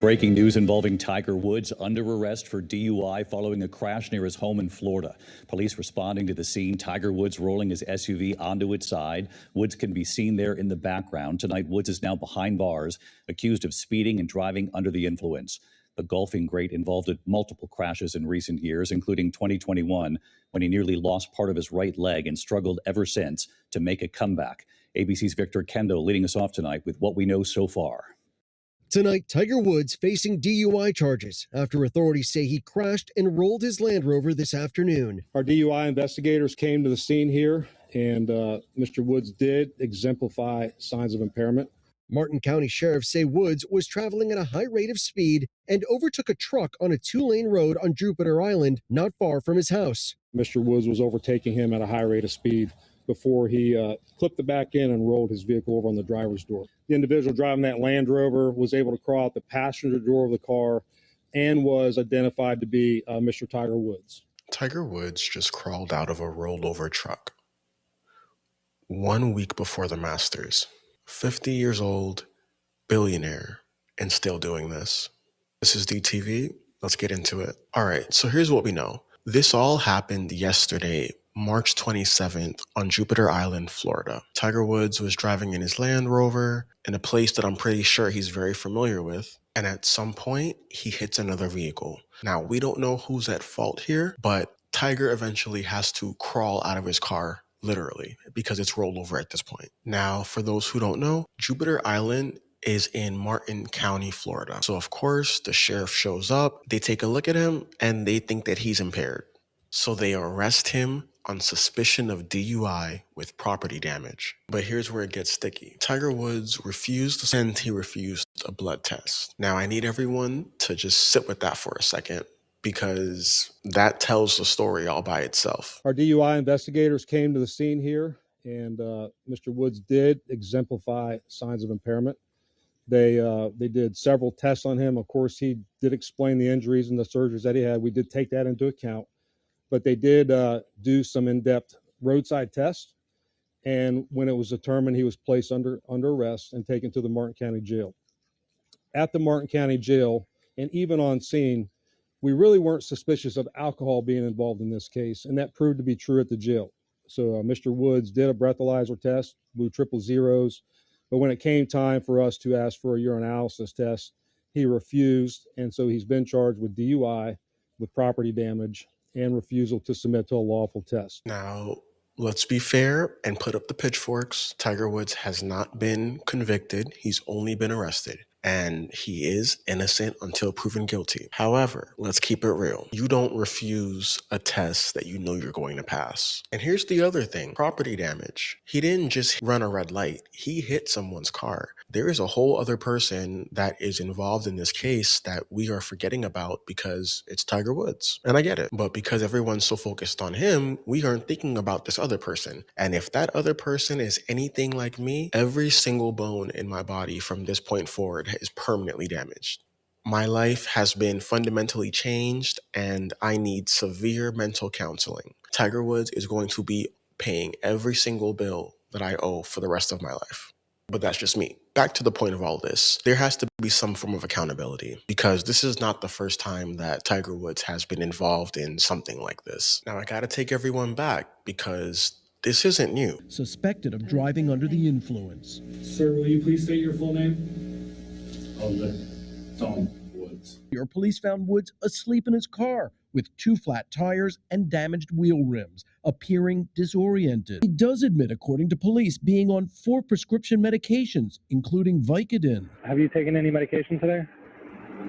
Breaking news involving Tiger Woods under arrest for DUI following a crash near his home in Florida. Police responding to the scene, Tiger Woods rolling his SUV onto its side. Woods can be seen there in the background. Tonight, Woods is now behind bars, accused of speeding and driving under the influence. The golfing great involved in multiple crashes in recent years, including 2021, when he nearly lost part of his right leg and struggled ever since to make a comeback. ABC's Victor Kendo leading us off tonight with what we know so far. Tonight, Tiger Woods facing DUI charges after authorities say he crashed and rolled his Land Rover this afternoon. Our DUI investigators came to the scene here, and Mr. Woods did exemplify signs of impairment. Martin County sheriffs say Woods was traveling at a high rate of speed and overtook a truck on a two-lane road on Jupiter Island, not far from his house. Mr. Woods was overtaking him at a high rate of speed before he clipped the back end and rolled his vehicle over on the driver's door. The individual driving that Land Rover was able to crawl out the passenger door of the car and was identified to be Mr. Tiger Woods. Tiger Woods just crawled out of a rolled over truck 1 week before the Masters. 50 years old, billionaire, and still doing this. This is DTV. Let's get into it. All right, so here's what we know. This all happened yesterday, March 27th on Jupiter Island, Florida. Tiger Woods was driving in his Land Rover in a place that I'm pretty sure he's very familiar with. And at some point, he hits another vehicle. Now, we don't know who's at fault here, but Tiger eventually has to crawl out of his car, literally, because it's rolled over at this point. Now, for those who don't know, Jupiter Island is in Martin County, Florida. So, of course, the sheriff shows up, they take a look at him, and they think that he's impaired. So they arrest him on suspicion of DUI with property damage. But here's where it gets sticky. Tiger Woods refused and he refused a blood test. Now I need everyone to just sit with that for a second because that tells the story all by itself. Our DUI investigators came to the scene here, and Mr. Woods did exemplify signs of impairment. They did several tests on him. Of course, he did explain the injuries and the surgeries that he had. We did take that into account. But they did do some in-depth roadside tests, and when it was determined, he was placed under arrest and taken to the Martin County Jail. At the Martin County Jail, and even on scene, we really weren't suspicious of alcohol being involved in this case, and that proved to be true at the jail. So Mr. Woods did a breathalyzer test, blew triple zeros, but when it came time for us to ask for a urinalysis test, he refused, and so he's been charged with DUI, with property damage, and refusal to submit to a lawful test. Now, let's be fair and put up the pitchforks. Tiger Woods has not been convicted. He's only been arrested. And he is innocent until proven guilty. However, let's keep it real. You don't refuse a test that you know you're going to pass. And here's the other thing, property damage. He didn't just run a red light. He hit someone's car. There is a whole other person that is involved in this case that we are forgetting about because it's Tiger Woods. And I get it. But because everyone's so focused on him, we aren't thinking about this other person. And if that other person is anything like me, every single bone in my body from this point forward is permanently damaged. My life has been fundamentally changed and I need severe mental counseling. Tiger Woods is going to be paying every single bill that I owe for the rest of my life. But that's just me. Back to the point of all this, there has to be some form of accountability because this is not the first time that Tiger Woods has been involved in something like this. Now I gotta take everyone back because this isn't new. Suspected of driving under the influence. Sir, will you please state your full name? Tom Woods. Your police found Woods asleep in his car with 2 flat tires and damaged wheel rims, appearing disoriented. He does admit, according to police, being on 4 prescription medications, including Vicodin. Have you taken any medication today?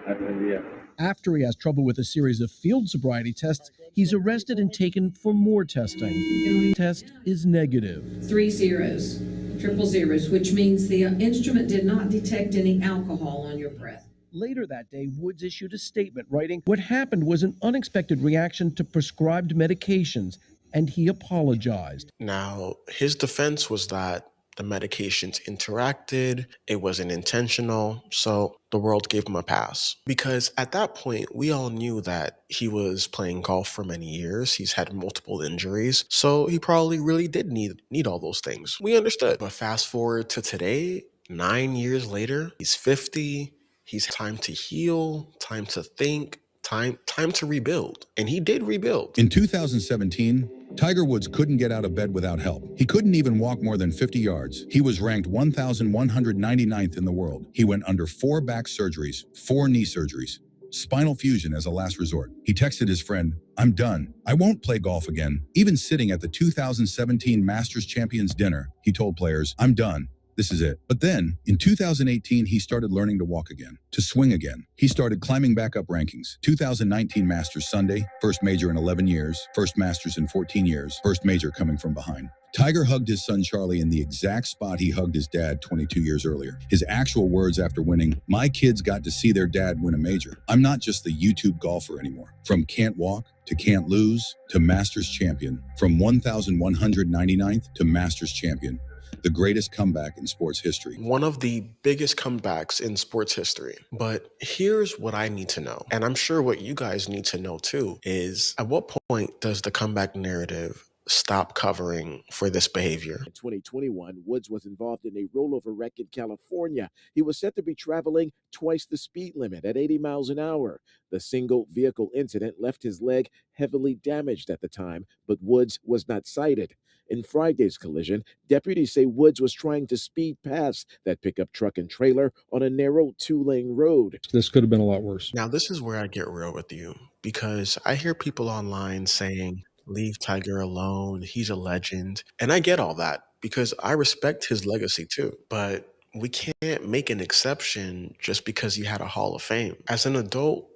Yeah. After he has trouble with a series of field sobriety tests, he's arrested and taken for more testing. The test is negative. 3 zeros, triple zeros, which means the instrument did not detect any alcohol on your breath. Later that day, Woods issued a statement writing, "What happened was an unexpected reaction to prescribed medications," and he apologized. Now, his defense was that the medications interacted, it wasn't intentional, so the world gave him a pass. Because at that point, we all knew that he was playing golf for many years, he's had multiple injuries, so he probably really did need all those things. We understood. But fast forward to today, 9 years later, he's 50, He's time to heal, time to think, time to rebuild. And he did rebuild. In 2017, Tiger Woods couldn't get out of bed without help. He couldn't even walk more than 50 yards. He was ranked 1,199th in the world. He went under 4 back surgeries, 4 knee surgeries, spinal fusion as a last resort. He texted his friend, "I'm done. I won't play golf again." Even sitting at the 2017 Masters Champions dinner, he told players, "I'm done. This is it." But then, in 2018, he started learning to walk again, to swing again. He started climbing back up rankings. 2019 Masters Sunday, first major in 11 years, first Masters in 14 years, first major coming from behind. Tiger hugged his son Charlie in the exact spot he hugged his dad 22 years earlier. His actual words after winning, "My kids got to see their dad win a major. I'm not just the YouTube golfer anymore. From can't walk to can't lose to Masters champion. From 1,199th to Masters champion. The greatest comeback in sports history." One of the biggest comebacks in sports history. But here's what I need to know, and I'm sure what you guys need to know too, is at what point does the comeback narrative stop covering for this behavior? In 2021, Woods was involved in a rollover wreck in California. He was said to be traveling twice the speed limit at 80 miles an hour. The single vehicle incident left his leg heavily damaged at the time, but Woods was not cited. In Friday's collision, deputies say Woods was trying to speed past that pickup truck and trailer on a narrow 2-lane road. This could have been a lot worse. Now, this is where I get real with you, because I hear people online saying, "Leave Tiger alone. He's a legend." And I get all that because I respect his legacy too. But we can't make an exception just because he had a Hall of Fame. As an adult,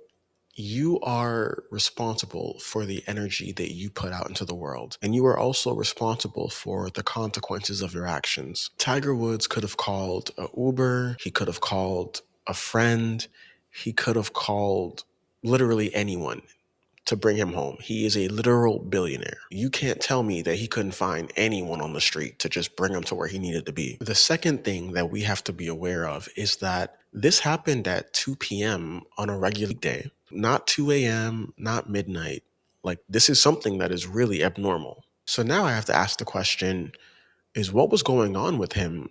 you are responsible for the energy that you put out into the world. And you are also responsible for the consequences of your actions. Tiger Woods could have called an Uber. He could have called a friend. He could have called literally anyone to bring him home. He is a literal billionaire. You can't tell me that he couldn't find anyone on the street to just bring him to where he needed to be. The second thing that we have to be aware of is that this happened at 2 p.m. on a regular day, not 2 a.m., not midnight. Like, this is something that is really abnormal. So now I have to ask the question, is what was going on with him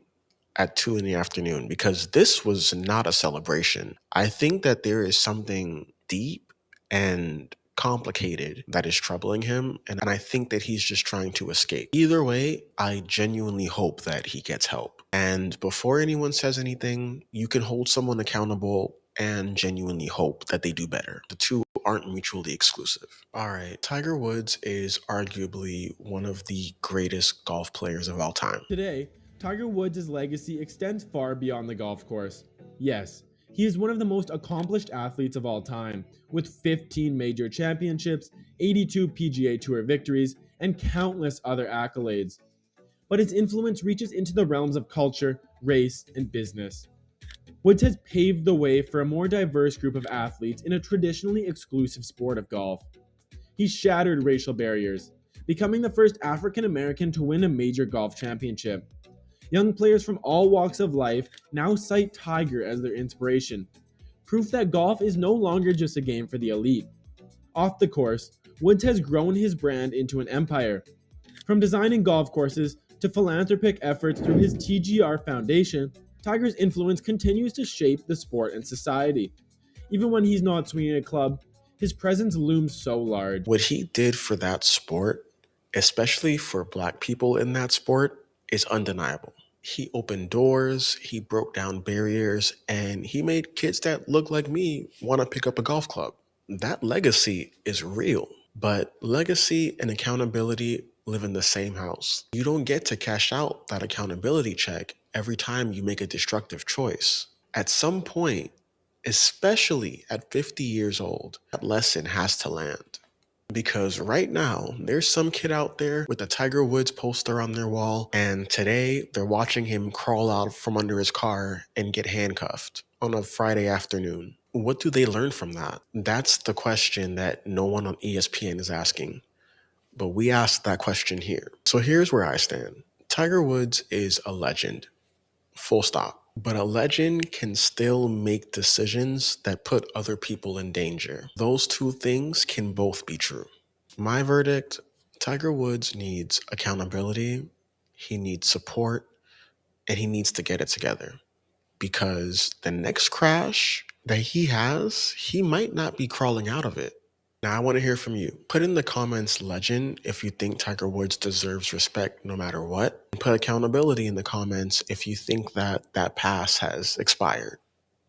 at 2 in the afternoon? Because this was not a celebration. I think that there is something deep and complicated that is troubling him, and I think that he's just trying to escape. Either way, I genuinely hope that he gets help. And before anyone says anything, you can hold someone accountable and genuinely hope that they do better. The two aren't mutually exclusive. All right, Tiger Woods is arguably one of the greatest golf players of all time. Today, Tiger Woods' legacy extends far beyond the golf course. Yes, he is one of the most accomplished athletes of all time, with 15 major championships, 82 PGA Tour victories, and countless other accolades. But his influence reaches into the realms of culture, race, and business. Woods has paved the way for a more diverse group of athletes in a traditionally exclusive sport of golf. He shattered racial barriers, becoming the first African American to win a major golf championship. Young players from all walks of life now cite Tiger as their inspiration, proof that golf is no longer just a game for the elite. Off the course, Woods has grown his brand into an empire. From designing golf courses to philanthropic efforts through his TGR Foundation, Tiger's influence continues to shape the sport and society. Even when he's not swinging a club, his presence looms so large. What he did for that sport, especially for Black people in that sport, is undeniable. He opened doors, he broke down barriers, and he made kids that look like me want to pick up a golf club. That legacy is real, but legacy and accountability live in the same house. You don't get to cash out that accountability check every time you make a destructive choice. At some point, especially at 50 years old, that lesson has to land. Because right now, there's some kid out there with a Tiger Woods poster on their wall, and today they're watching him crawl out from under his car and get handcuffed on a Friday afternoon. What do they learn from that? That's the question that no one on ESPN is asking. But we asked that question here. So here's where I stand. Tiger Woods is a legend. Full stop. But a legend can still make decisions that put other people in danger. Those two things can both be true. My verdict, Tiger Woods needs accountability, he needs support, and he needs to get it together. Because the next crash that he has, he might not be crawling out of it. Now, I want to hear from you. Put in the comments legend if you think Tiger Woods deserves respect no matter what. And put accountability in the comments if you think that that pass has expired.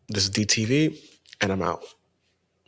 This is DTV, and I'm out.